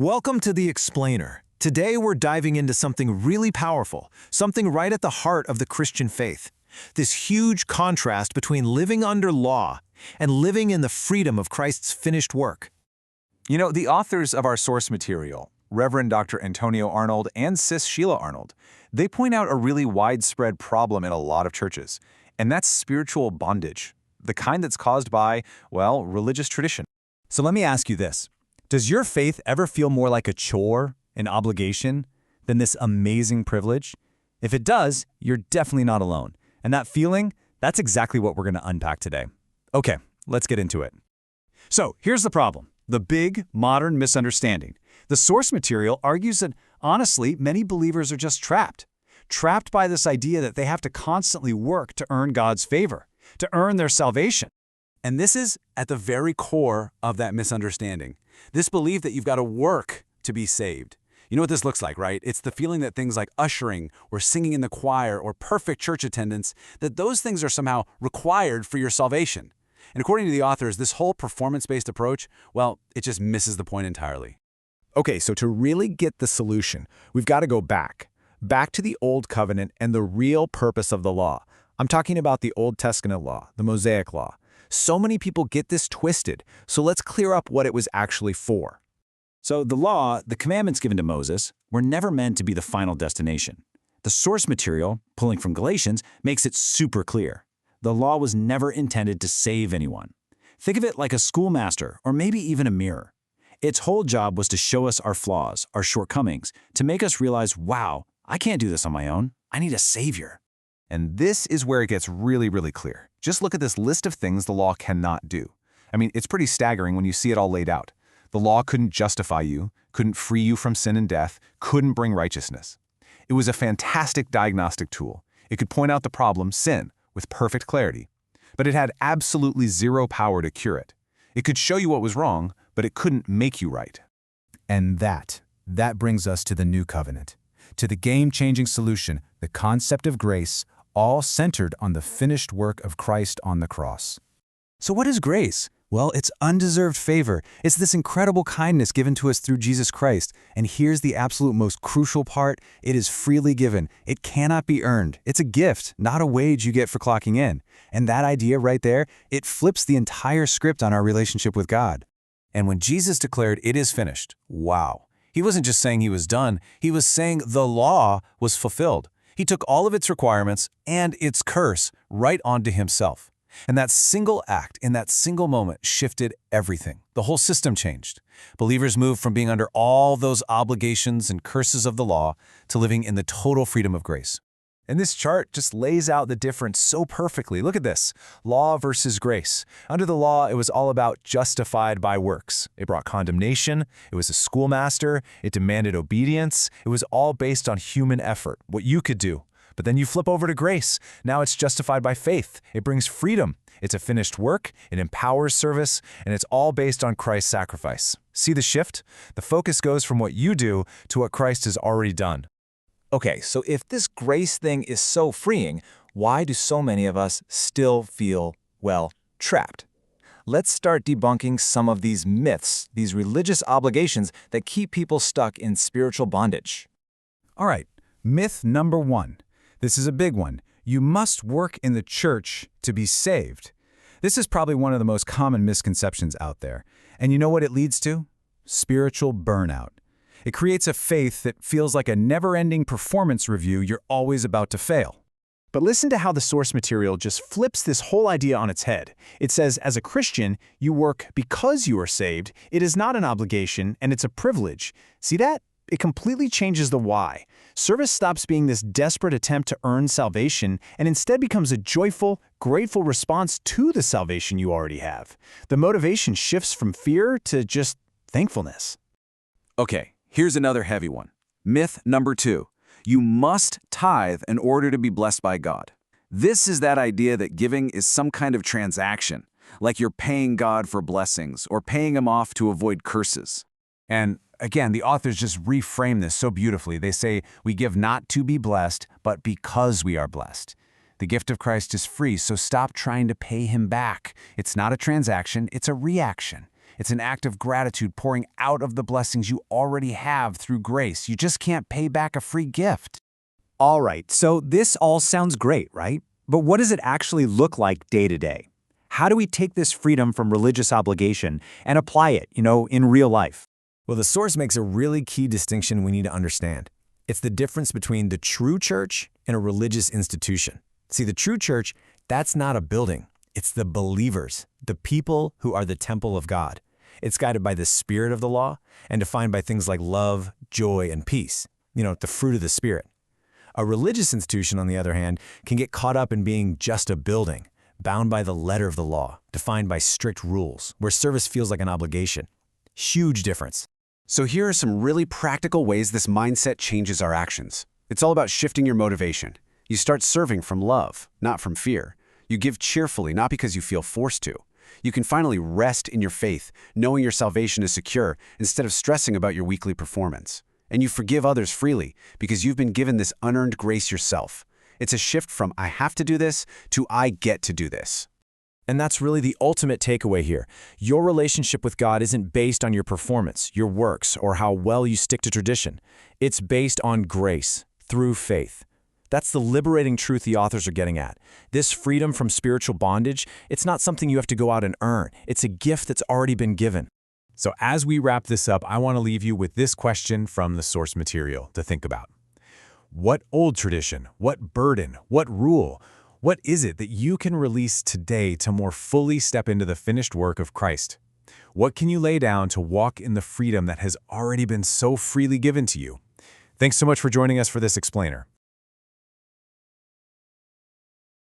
Welcome to The Explainer. Today we're diving into something really powerful, something right at the heart of the Christian faith. This huge contrast between living under law and living in the freedom of Christ's finished work. You know, the authors of our source material, Reverend Dr. Antonio Arnold and Sis Sheila Arnold, they point out a really widespread problem in a lot of churches, and that's spiritual bondage, the kind that's caused by, well, religious tradition. So let me ask you this. Does your faith ever feel more like a chore, an obligation, than this amazing privilege? If it does, you're definitely not alone. And that feeling, that's exactly what we're going to unpack today. Okay, let's get into it. So here's the problem. The big, modern misunderstanding. The source material argues that, honestly, many believers are just trapped. Trapped by this idea that they have to constantly work to earn God's favor, to earn their salvation. And this is at the very core of that misunderstanding. This belief that you've got to work to be saved. You know what this looks like, right? It's the feeling that things like ushering or singing in the choir or perfect church attendance, that those things are somehow required for your salvation. And according to the authors, this whole performance-based approach, well, it just misses the point entirely. Okay, so to really get the solution, we've got to go back to the Old Covenant and the real purpose of the law. I'm talking about the Old Testament law, the Mosaic law. So many people get this twisted, so let's clear up what it was actually for. So the law, the commandments given to Moses, were never meant to be the final destination. The source material, pulling from Galatians, makes it super clear. The law was never intended to save anyone. Think of it like a schoolmaster or maybe even a mirror. Its whole job was to show us our flaws, our shortcomings, to make us realize, wow, I can't do this on my own. I need a savior. And this is where it gets really clear. Just look at this list of things the law cannot do. I mean, it's pretty staggering when you see it all laid out. The law couldn't justify you, couldn't free you from sin and death, couldn't bring righteousness. It was a fantastic diagnostic tool. It could point out the problem, sin, with perfect clarity. But it had absolutely zero power to cure it. It could show you what was wrong, but it couldn't make you right. And that brings us to the New Covenant, to the game-changing solution, the concept of grace, all centered on the finished work of Christ on the cross. So what is grace? Well, it's undeserved favor. It's this incredible kindness given to us through Jesus Christ. And here's the absolute most crucial part. It is freely given. It cannot be earned. It's a gift, not a wage you get for clocking in. And that idea right there, it flips the entire script on our relationship with God. And when Jesus declared, "It is finished," wow. He wasn't just saying he was done, he was saying the law was fulfilled. He took all of its requirements and its curse right onto himself. And that single act, in that single moment, shifted everything. The whole system changed. Believers moved from being under all those obligations and curses of the law to living in the total freedom of grace. And this chart just lays out the difference so perfectly. Look at this. Law versus grace. Under the law, it was all about justified by works. It brought condemnation. It was a schoolmaster. It demanded obedience. It was all based on human effort, what you could do. But then you flip over to grace. Now it's justified by faith. It brings freedom. It's a finished work. It empowers service. And it's all based on Christ's sacrifice. See the shift? The focus goes from what you do to what Christ has already done. Okay, so if this grace thing is so freeing, why do so many of us still feel, well, trapped? Let's start debunking some of these myths, these religious obligations that keep people stuck in spiritual bondage. All right, myth number 1. This is a big one. You must work in the church to be saved. This is probably one of the most common misconceptions out there. And you know what it leads to? Spiritual burnout. It creates a faith that feels like a never-ending performance review you're always about to fail. But listen to how the source material just flips this whole idea on its head. It says, as a Christian, you work because you are saved. It is not an obligation, and it's a privilege. See that? It completely changes the why. Service stops being this desperate attempt to earn salvation and instead becomes a joyful, grateful response to the salvation you already have. The motivation shifts from fear to just thankfulness. Okay, here's another heavy one. Myth number 2. You must tithe in order to be blessed by God. This is that idea that giving is some kind of transaction, like you're paying God for blessings or paying him off to avoid curses. And again, the authors just reframe this so beautifully. They say, we give not to be blessed, but because we are blessed. The gift of Christ is free, so stop trying to pay him back. It's not a transaction, it's a reaction. It's an act of gratitude pouring out of the blessings you already have through grace. You just can't pay back a free gift. All right, so this all sounds great, right? But what does it actually look like day to day? How do we take this freedom from religious obligation and apply it, in real life? Well, the source makes a really key distinction we need to understand. It's the difference between the true church and a religious institution. See, the true church, that's not a building. It's the believers, the people who are the temple of God. It's guided by the spirit of the law and defined by things like love, joy, and peace, the fruit of the Spirit. A religious institution, on the other hand, can get caught up in being just a building, bound by the letter of the law, defined by strict rules, where service feels like an obligation. Huge difference. So here are some really practical ways this mindset changes our actions. It's all about shifting your motivation. You start serving from love, not from fear. You give cheerfully, not because you feel forced to. You can finally rest in your faith, knowing your salvation is secure, instead of stressing about your weekly performance. And you forgive others freely, because you've been given this unearned grace yourself. It's a shift from I have to do this to I get to do this. And that's really the ultimate takeaway here. Your relationship with God isn't based on your performance, your works, or how well you stick to tradition. It's based on grace, through faith. That's the liberating truth the authors are getting at. This freedom from spiritual bondage, it's not something you have to go out and earn. It's a gift that's already been given. So as we wrap this up, I want to leave you with this question from the source material to think about. What old tradition, what burden, what rule, what is it that you can release today to more fully step into the finished work of Christ? What can you lay down to walk in the freedom that has already been so freely given to you? Thanks so much for joining us for this explainer.